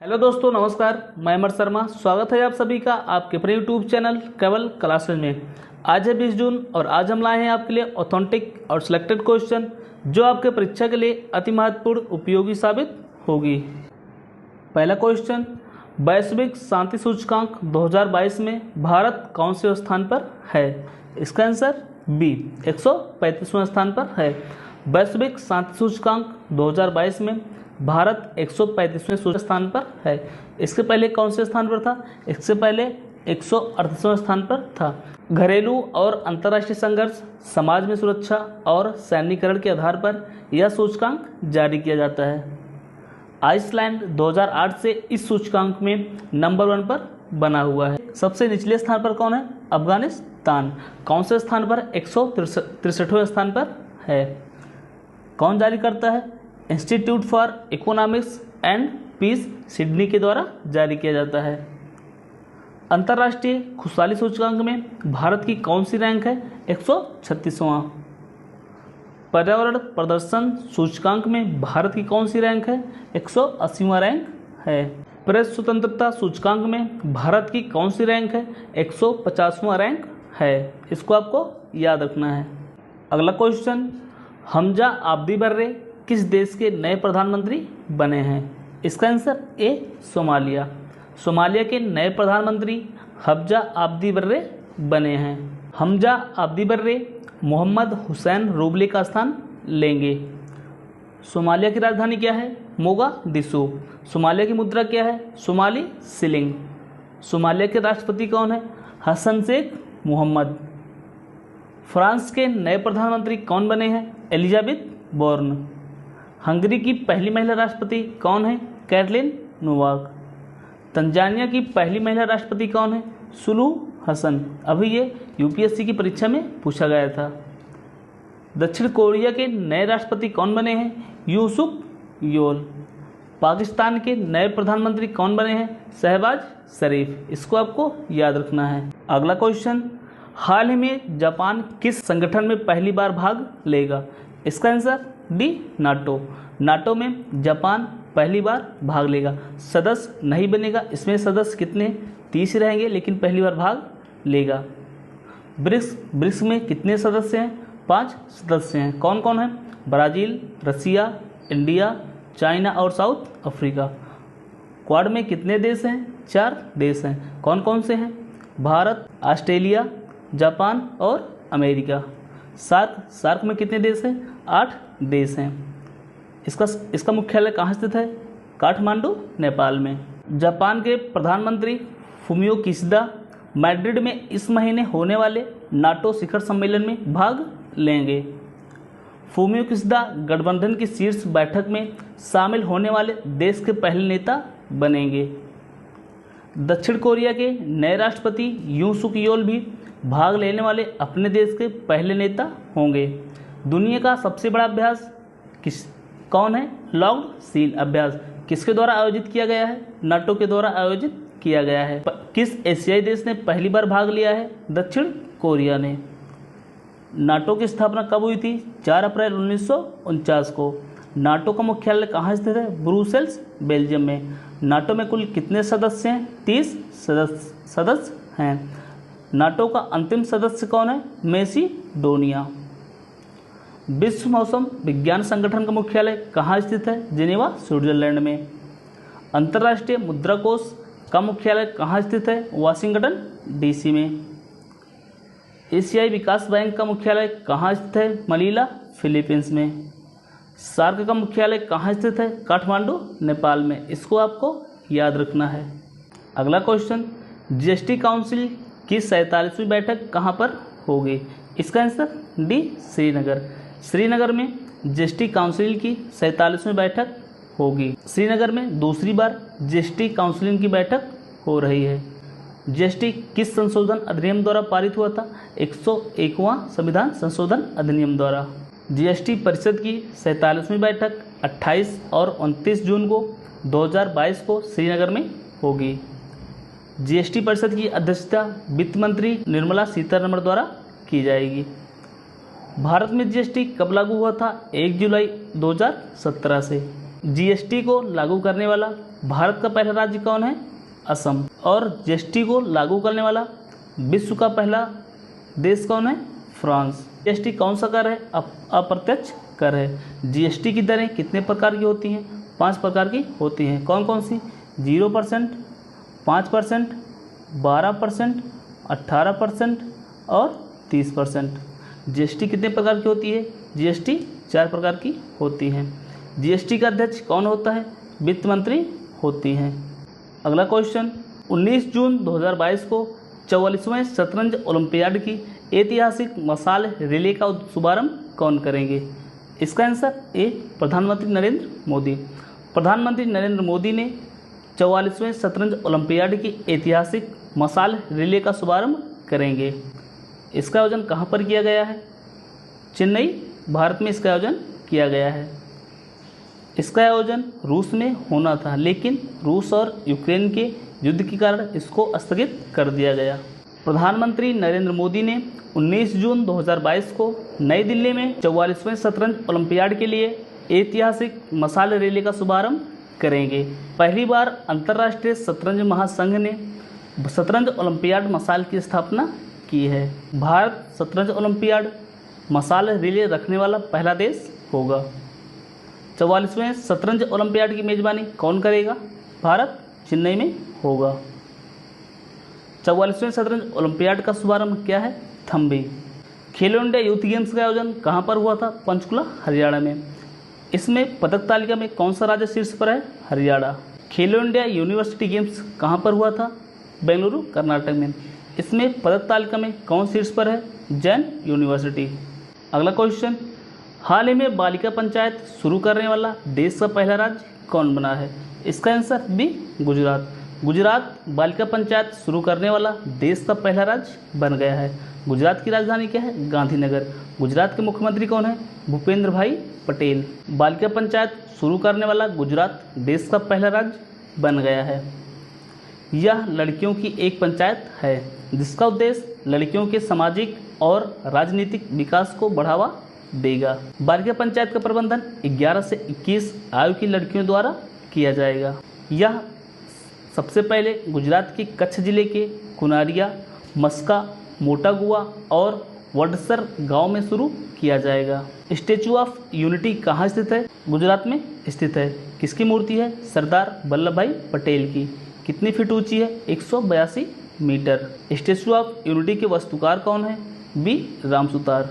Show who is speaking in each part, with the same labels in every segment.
Speaker 1: Hello दोस्तों, नमस्कार। मैं अमर शर्मा, स्वागत है आप सभी का आपके अपने यूट्यूब चैनल केवल क्लासेज में। आज है 20 जून और आज हम लाए हैं आपके लिए ऑथेंटिक और सिलेक्टेड क्वेश्चन जो आपके परीक्षा के लिए अति महत्वपूर्ण उपयोगी साबित होगी। पहला क्वेश्चन, वैश्विक शांति सूचकांक 2022 में भारत कौन से स्थान पर है? इसका आंसर बी 135वें स्थान पर है। वैश्विक शांति सूचकांक 2022 में भारत 135वें स्थान पर है। इसके पहले कौन से स्थान पर था? इससे पहले 138वें स्थान पर था। घरेलू और अंतर्राष्ट्रीय संघर्ष, समाज में सुरक्षा और सैन्यीकरण के आधार पर यह सूचकांक जारी किया जाता है। आइसलैंड 2008 से इस सूचकांक में नंबर 1 पर बना हुआ है। सबसे निचले स्थान पर कौन है? अफगानिस्तान। कौन से स्थान पर? 163वें स्थान पर है। कौन जारी करता है? Institute for economics and peace Sydney के द्वारा जारी किया जाता है। अंतर्राष्ट्रीय खुशहाली सूचकांक में भारत की कौन सी रैंक है? 136वां। पर्यावरण प्रदर्शन सूचकांक में भारत की कौन सी रैंक है? 180वां रैंक है। प्रेस स्वतंत्रता सूचकांक में भारत की कौन सी रैंक है? 150वां रैंक है। इसको आपको याद रखना है। अगला क्वेश्चन, हमजा आब्दी बर्रे किस देश के नए प्रधानमंत्री बने हैं? इसका आंसर ए सोमालिया। सोमालिया के नए प्रधानमंत्री हमजा आब्दी बर्रे बने हैं। हमजा आब्दी बर्रे मोहम्मद हुसैन रोबले का स्थान लेंगे। सोमालिया की राजधानी क्या है? मोगादिशु। सोमालिया की मुद्रा क्या है? Somali shilling. सोमालिया के राष्ट्रपति कौन है? हसन शेख मोहम्मद। फ्रांस के नए प्रधानमंत्री कौन बने हैं? Elisabeth Borne. हंगरी की पहली महिला राष्ट्रपति कौन है? Katalin Novak. तंजानिया की पहली महिला राष्ट्रपति कौन है? सुलूह हसन। अभी ये यूपीएससी की परीक्षा में पूछा गया था। दक्षिण कोरिया के नए राष्ट्रपति कौन बने हैं? यूसुफ योल। पाकिस्तान के नए प्रधानमंत्री कौन बने हैं? शहबाज शरीफ। इसको आपको याद रखना है। अगला क्वेश्चन, हाल ही में जापान किस संगठन में पहली बार भाग लेगा? इसका आंसर डी नाटो। नाटो में जापान पहली बार भाग लेगा, सदस्य नहीं बनेगा। इसमें सदस्य कितने? 30 रहेंगे, लेकिन पहली बार भाग लेगा। ब्रिक्स में कितने सदस्य हैं? 5 सदस्य हैं। कौन कौन है? ब्राज़ील, रसिया, इंडिया, चाइना और साउथ अफ्रीका। क्वाड में कितने देश हैं? 4 देश हैं। कौन कौन से हैं? भारत, ऑस्ट्रेलिया, जापान और अमेरिका। सार्क में कितने देश हैं? 8 देश हैं। इसका मुख्यालय कहाँ स्थित है? काठमांडू, नेपाल में। जापान के प्रधानमंत्री फुमियो किशिदा मैड्रिड में इस महीने होने वाले नाटो शिखर सम्मेलन में भाग लेंगे। फुमियो किशिदा गठबंधन की शीर्ष बैठक में शामिल होने वाले देश के पहले नेता बनेंगे। दक्षिण कोरिया के नए राष्ट्रपति यूं सुक योल भी भाग लेने वाले अपने देश के पहले नेता होंगे। दुनिया का सबसे बड़ा अभ्यास कौन है? लॉक्ड सील अभ्यास किसके द्वारा आयोजित किया गया है? नाटो के द्वारा आयोजित किया गया है। किस एशियाई देश ने पहली बार भाग लिया है? दक्षिण कोरिया ने। नाटो की स्थापना कब हुई थी? 4 अप्रैल 1949 को। नाटो का मुख्यालय कहाँ स्थित है? ब्रुसेल्स, बेल्जियम में। नाटो में कुल कितने सदस्य हैं? 30 सदस्य हैं। नाटो का अंतिम सदस्य कौन है? मैसिडोनिया। विश्व मौसम विज्ञान संगठन का मुख्यालय कहाँ स्थित है? जिनेवा, स्विट्जरलैंड में। अंतर्राष्ट्रीय मुद्रा कोष का मुख्यालय कहाँ स्थित है? वाशिंगटन डीसी में। एशियाई विकास बैंक का मुख्यालय कहाँ स्थित है? मनीला, फिलीपींस में। सार्क का मुख्यालय कहाँ स्थित है? काठमांडू, नेपाल में। इसको आपको याद रखना है। अगला क्वेश्चन, जीएसटी काउंसिल की 47वीं बैठक कहाँ पर होगी? इसका आंसर डी श्रीनगर। श्रीनगर में जीएसटी काउंसिल की 47वीं बैठक होगी। श्रीनगर में दूसरी बार जीएसटी काउंसिल की बैठक हो रही है। जीएसटी किस संशोधन अधिनियम द्वारा पारित हुआ था? 101वां संविधान संशोधन अधिनियम द्वारा। जीएसटी परिषद की 47वीं बैठक 28 और 29 जून को 2022 को श्रीनगर में होगी। जीएसटी परिषद की अध्यक्षता वित्त मंत्री निर्मला सीतारमण द्वारा की जाएगी। भारत में जीएसटी कब लागू हुआ था? 1 जुलाई 2017 से। जीएसटी को लागू करने वाला भारत का पहला राज्य कौन है? असम। और जीएसटी को लागू करने वाला विश्व का पहला देश कौन है? फ्रांस। जीएसटी कौन सा कर है? अप्रत्यक्ष कर है। जीएसटी की दरें कितने प्रकार की होती हैं? 5 प्रकार की होती हैं। कौन कौन सी? 0%, 5%, 12%, 18% और 30%। जीएसटी कितने प्रकार की होती है? जीएसटी 4 प्रकार की होती है। जीएसटी का अध्यक्ष कौन होता है? वित्त मंत्री होती हैं। अगला क्वेश्चन, 19 जून 2022 को 44वें शतरंज ओलंपियाड की ऐतिहासिक मसाल रिले का शुभारंभ कौन करेंगे? इसका आंसर ए, प्रधानमंत्री नरेंद्र मोदी। प्रधानमंत्री नरेंद्र मोदी ने 44वें शतरंज ओलंपियाड की ऐतिहासिक मसाल रिले का शुभारंभ करेंगे। इसका आयोजन कहाँ पर किया गया है? चेन्नई, भारत में इसका आयोजन किया गया है। इसका आयोजन रूस में होना था, लेकिन रूस और यूक्रेन के युद्ध के कारण इसको स्थगित कर दिया गया। प्रधानमंत्री नरेंद्र मोदी ने 19 जून 2022 को नई दिल्ली में 44वें शतरंज ओलंपियाड के लिए ऐतिहासिक मसाल रिले का शुभारंभ करेंगे। पहली बार अंतर्राष्ट्रीय शतरंज महासंघ ने शतरंज ओलंपियाड मसाल की स्थापना की है। भारत शतरंज ओलंपियाड मसाल रिले रखने वाला पहला देश होगा। 44वें शतरंज ओलंपियाड की मेजबानी कौन करेगा? भारत चेन्नई में होगा। 44वें शतरंज ओलंपियाड का शुभारंभ क्या है? थम्बी। खेलो इंडिया यूथ गेम्स का आयोजन कहाँ पर हुआ था? पंचकुला, हरियाणा में। इसमें पदक तालिका में कौन सा राज्य शीर्ष पर है? हरियाणा। खेलो इंडिया यूनिवर्सिटी गेम्स कहाँ पर हुआ था? बेंगलुरु, कर्नाटक में। इसमें पदक तालिका में कौन शीर्ष पर है? जैन यूनिवर्सिटी। अगला क्वेश्चन, हाल ही में बालिका पंचायत शुरू करने वाला देश का पहला राज्य कौन बना है? इसका आंसर बी, गुजरात। गुजरात बालिका पंचायत शुरू करने वाला देश का पहला राज्य बन गया है। गुजरात की राजधानी क्या है? गांधीनगर। गुजरात के मुख्यमंत्री कौन है? भूपेंद्र भाई पटेल। बालिका पंचायत शुरू करने वाला गुजरात देश का पहला राज्य बन गया है। यह लड़कियों की एक पंचायत है जिसका उद्देश्य लड़कियों के सामाजिक और राजनीतिक विकास को बढ़ावा देगा। बालिका पंचायत का प्रबंधन 11 से 21 आयु की लड़कियों द्वारा किया जाएगा। यह सबसे पहले गुजरात के कच्छ जिले के कुनारिया, मस्का, मोटागुआ और वडसर गांव में शुरू किया जाएगा। स्टैचू ऑफ यूनिटी कहाँ स्थित है? गुजरात में स्थित है। किसकी मूर्ति है? सरदार वल्लभ भाई पटेल की। कितनी फीट ऊंची है? 182 मीटर। स्टैचू ऑफ यूनिटी के वास्तुकार कौन है? B, Ram Sutar.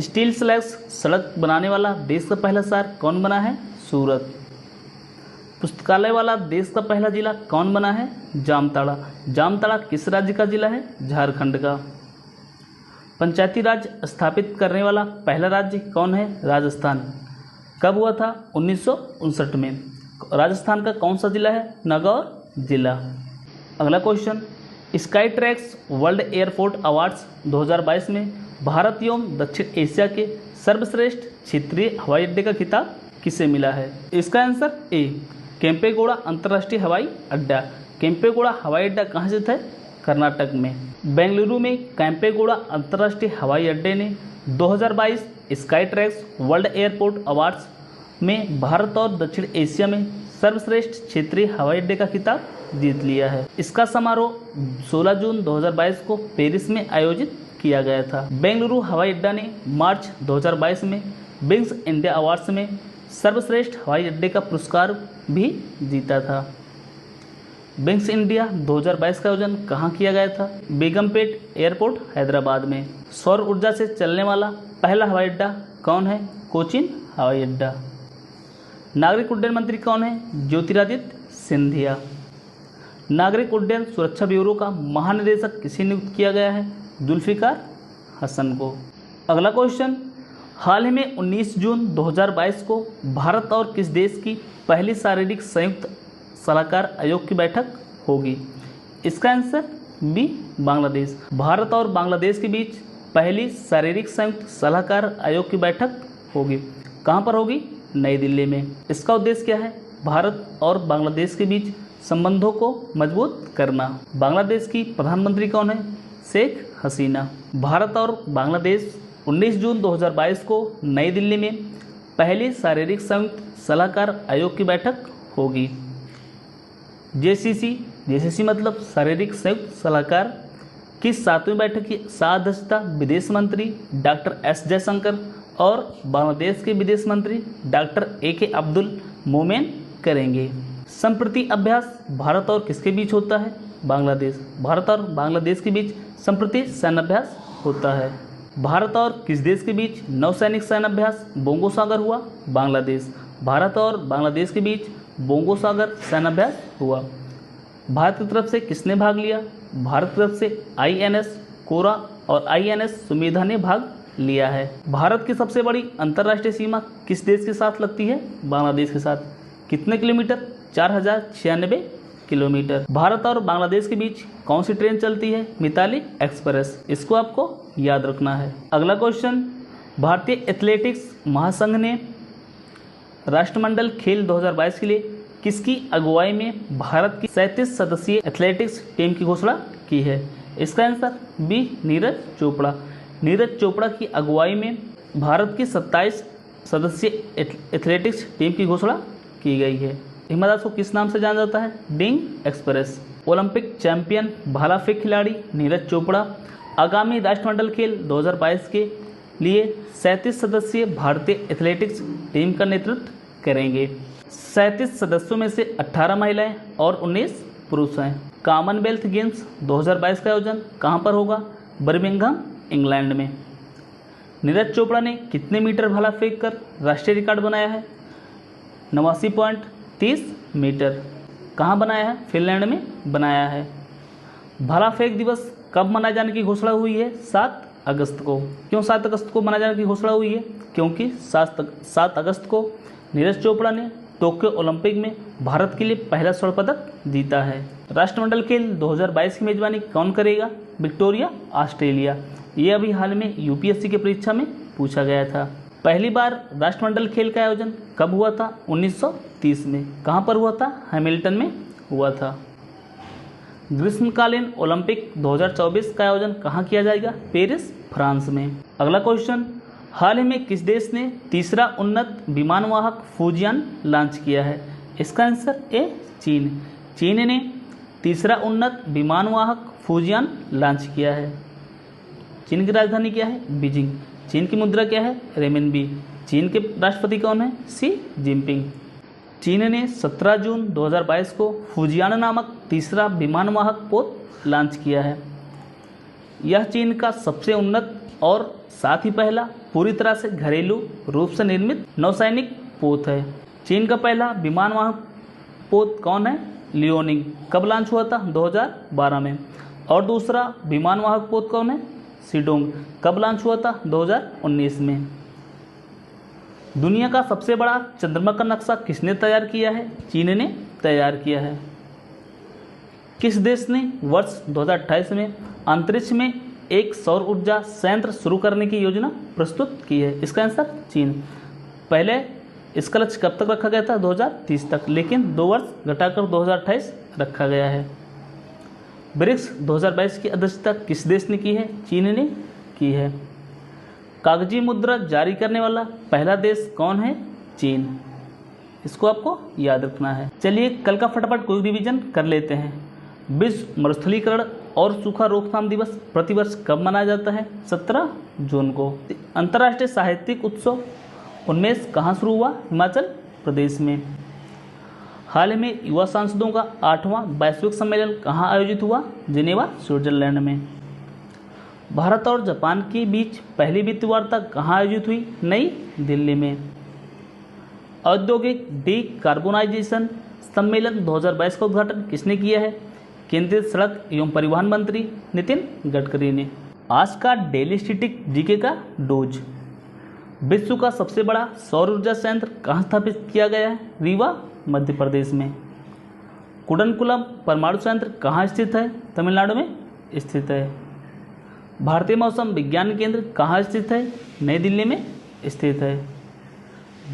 Speaker 1: Steel slags सड़क बनाने वाला देश का पहला शहर कौन बना है? सूरत। पुस्तकालय वाला देश का पहला जिला कौन बना है? जामताड़ा। जामताड़ा किस राज्य का जिला है? झारखंड का। पंचायती राज स्थापित करने वाला पहला राज्य कौन है? राजस्थान। कब हुआ था? 1959 में। राजस्थान का कौन सा जिला है? नागौर जिला। अगला question, sky tracks world airport awards 2022 में भारत एवं दक्षिण एशिया के सर्वश्रेष्ठ क्षेत्रीय हवाई अड्डे का खिताब किसे मिला है? इसका आंसर ए, केम्पेगौड़ा अंतर्राष्ट्रीय हवाई अड्डा। केम्पेगौड़ा हवाई अड्डा कहाँ स्थित है? कर्नाटक में। बेंगलुरु में केम्पेगौड़ा अंतर्राष्ट्रीय हवाई अड्डे ने 2022 sky tracks world airport awards में भारत और दक्षिण एशिया में सर्वश्रेष्ठ क्षेत्रीय हवाई अड्डे का खिताब जीत लिया है। इसका समारोह 16 जून 2022 को पेरिस में आयोजित किया गया था। बेंगलुरु हवाई अड्डा ने मार्च 2022 में विंग्स इंडिया अवार्ड्स में सर्वश्रेष्ठ हवाई अड्डे का पुरस्कार भी जीता था। विंग्स इंडिया 2022 का आयोजन कहाँ किया गया था? बेगमपेट एयरपोर्ट, हैदराबाद में। सौर ऊर्जा से चलने वाला पहला हवाई अड्डा कौन है? कोचीन हवाई अड्डा। नागरिक उड्डयन मंत्री कौन है? ज्योतिरादित्य सिंधिया। नागरिक उड्डयन सुरक्षा ब्यूरो का महानिदेशक किसे नियुक्त किया गया है? जुल्फिकार हसन को। अगला क्वेश्चन, हाल ही में 19 जून 2022 को भारत और किस देश की पहली शारीरिक संयुक्त सलाहकार आयोग की बैठक होगी? इसका आंसर बी, बांग्लादेश। भारत और बांग्लादेश के बीच पहली शारीरिक संयुक्त सलाहकार आयोग की बैठक होगी। कहाँ पर होगी? नई दिल्ली में। इसका उद्देश्य क्या है? भारत और बांग्लादेश के बीच संबंधों को मजबूत करना। बांग्लादेश की प्रधानमंत्री कौन है? शेख हसीना। भारत और बांग्लादेश 19 जून 2022 को नई दिल्ली में पहली शारीरिक संयुक्त सलाहकार आयोग की बैठक होगी? जेसीसी मतलब शारीरिक संयुक्त सलाहकार की 7वीं बैठक की अध्यक्षता विदेश मंत्री डॉक्टर एस जयशंकर और बांग्लादेश के विदेश मंत्री डॉक्टर ए.के. अब्दुल मोमेन करेंगे। संप्रति अभ्यास भारत और किसके बीच होता है? बांग्लादेश। भारत और बांग्लादेश के बीच संप्रति सैन्य अभ्यास होता है। भारत और किस देश के बीच नौसैनिक सैन्य अभ्यास बोंगो सागर हुआ? बांग्लादेश। भारत और बांग्लादेश के बीच बोंगो सागर सैन्य अभ्यास हुआ। भारत की तरफ से किसने भाग लिया? भारत की तरफ से आईएनएस कोरा और आईएनएस सुमेधा ने भाग लिया है। भारत की सबसे बड़ी अंतर्राष्ट्रीय सीमा किस देश के साथ लगती है? बांग्लादेश के साथ। कितने किलोमीटर? 4096 किलोमीटर। भारत और बांग्लादेश के बीच कौन सी ट्रेन चलती है? मिताली एक्सप्रेस। इसको आपको याद रखना है। अगला क्वेश्चन, भारतीय एथलेटिक्स महासंघ ने राष्ट्रमंडल खेल 2022 के लिए किसकी अगुवाई में भारत की 37 सदस्यीय एथलेटिक्स टीम की घोषणा की है? इसका आंसर बी, नीरज चोपड़ा। नीरज चोपड़ा की अगुवाई में भारत की 27 सदस्यीय एथलेटिक्स टीम की घोषणा की गई है। हिमा दास को किस नाम से जाना जाता है? डिंग एक्सप्रेस। ओलंपिक चैंपियन भाला फेंक खिलाड़ी नीरज चोपड़ा आगामी राष्ट्रमंडल खेल 2022 के लिए 37 सदस्यीय भारतीय एथलेटिक्स टीम का नेतृत्व करेंगे। 37 सदस्यों में से 18 महिलाएं और 19 पुरुष हैं। कॉमनवेल्थ गेम्स 2022 का आयोजन कहां पर होगा? बर्मिंघम, इंग्लैंड में। नीरज चोपड़ा ने कितने मीटर भाला फेंक कर राष्ट्रीय रिकॉर्ड बनाया है? 89.30 मीटर। कहां बनाया है? फिनलैंड में बनाया है। भाला फेंक दिवस कब मनाए जाने की घोषणा हुई है? 7 अगस्त को। क्यों 7 अगस्त को मनाए जाने की घोषणा हुई है? क्योंकि 7 अगस्त को नीरज चोपड़ा ने टोक्यो ओलंपिक में भारत के लिए पहला स्वर्ण पदक जीता है। राष्ट्रमंडल खेल 2022 की मेजबानी कौन करेगा? Victoria, Australia. ये अभी हाल में यूपीएससी की परीक्षा में पूछा गया था। पहली बार राष्ट्रमंडल खेल का आयोजन कब हुआ था? 1930 में। कहाँ पर हुआ था? हैमिल्टन में हुआ था। ग्रीष्मकालीन ओलंपिक 2024 का आयोजन कहाँ किया जाएगा? पेरिस, फ्रांस में। अगला क्वेश्चन, हाल ही में किस देश ने तीसरा उन्नत विमानवाहक फूजियान लॉन्च किया है? इसका आंसर ए, चीन। चीन ने तीसरा उन्नत विमानवाहक फूजियान लॉन्च किया है। चीन की राजधानी क्या है? बीजिंग। चीन की मुद्रा क्या है? रेमिनबी। चीन के राष्ट्रपति कौन है? Xi Jinping. चीन ने 17 जून 2022 को फूजियान नामक तीसरा विमानवाहक पोत लॉन्च किया है। यह चीन का सबसे उन्नत और साथ ही पहला पूरी तरह से घरेलू रूप से निर्मित नौसैनिक पोत है। चीन का पहला विमानवाहक पोत कौन है? लियोनिंग। कब लॉन्च हुआ था? 2012 में। और दूसरा विमानवाहक पोत कौन है? सिडोंग। कब लॉन्च हुआ था? 2019 में। दुनिया का सबसे बड़ा चंद्रमा का नक्शा किसने तैयार किया है? चीन ने तैयार किया है। किस देश ने वर्ष 2028 में अंतरिक्ष में एक सौर ऊर्जा संयंत्र शुरू करने की योजना प्रस्तुत की है? इसका आंसर चीन। पहले इसका लक्ष्य कब तक रखा गया था? 2030 तक, लेकिन 2 वर्ष घटाकर 2028 रखा गया है। ब्रिक्स 2022 की अध्यक्षता किस देश ने की है? चीन ने की है। कागजी मुद्रा जारी करने वाला पहला देश कौन है? चीन। इसको आपको याद रखना है। चलिए कल का फटाफट कोई रिवीजन कर लेते हैं। विश्व मरुस्थलीकरण और सूखा रोकथाम दिवस प्रतिवर्ष कब मनाया जाता है? 17 जून को। अंतर्राष्ट्रीय साहित्यिक उत्सव उन्मेष कहाँ शुरू हुआ? हिमाचल प्रदेश में। हाल ही में युवा सांसदों का 8वां वैश्विक सम्मेलन कहाँ आयोजित हुआ? जिनेवा, स्विट्जरलैंड में। भारत और जापान के बीच पहली वित्त वार्ता कहाँ आयोजित हुई? नई दिल्ली में। औद्योगिक डीकार्बोनाइजेशन सम्मेलन 2022 का उद्घाटन किसने किया है? केंद्रीय सड़क एवं परिवहन मंत्री नितिन गडकरी ने। आज का डेली स्टैटिक जीके का डोज। विश्व का सबसे बड़ा सौर ऊर्जा संयंत्र कहाँ स्थापित किया गया है? रीवा, मध्य प्रदेश में। कुडनकुलम परमाणु संयंत्र कहाँ स्थित है? तमिलनाडु में स्थित है। भारतीय मौसम विज्ञान केंद्र कहाँ स्थित है? नई दिल्ली में स्थित है।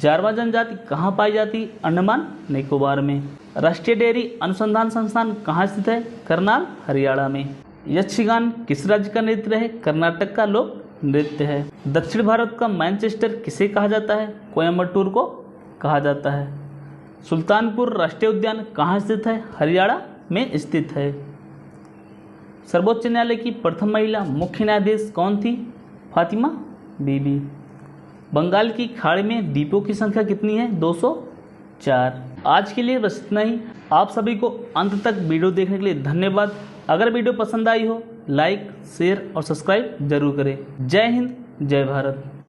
Speaker 1: जारवा जनजाति कहाँ पाई जाती? अंडमान निकोबार में। राष्ट्रीय डेयरी अनुसंधान संस्थान कहाँ स्थित है? करनाल, हरियाणा में। यक्षगान किस राज्य का नृत्य है? कर्नाटक का लोक नृत्य है। दक्षिण भारत का मैनचेस्टर किसे कहा जाता है? कोयम्बटूर को कहा जाता है। सुल्तानपुर राष्ट्रीय उद्यान कहाँ स्थित है? हरियाणा में स्थित है। सर्वोच्च न्यायालय की प्रथम महिला मुख्य न्यायाधीश कौन थी? फातिमा बीबी। बंगाल की खाड़ी में द्वीपों की संख्या कितनी है? 204। आज के लिए बस इतना ही। आप सभी को अंत तक वीडियो देखने के लिए धन्यवाद। अगर वीडियो पसंद आई हो लाइक, शेयर और सब्सक्राइब जरूर करें। जय हिंद, जय भारत।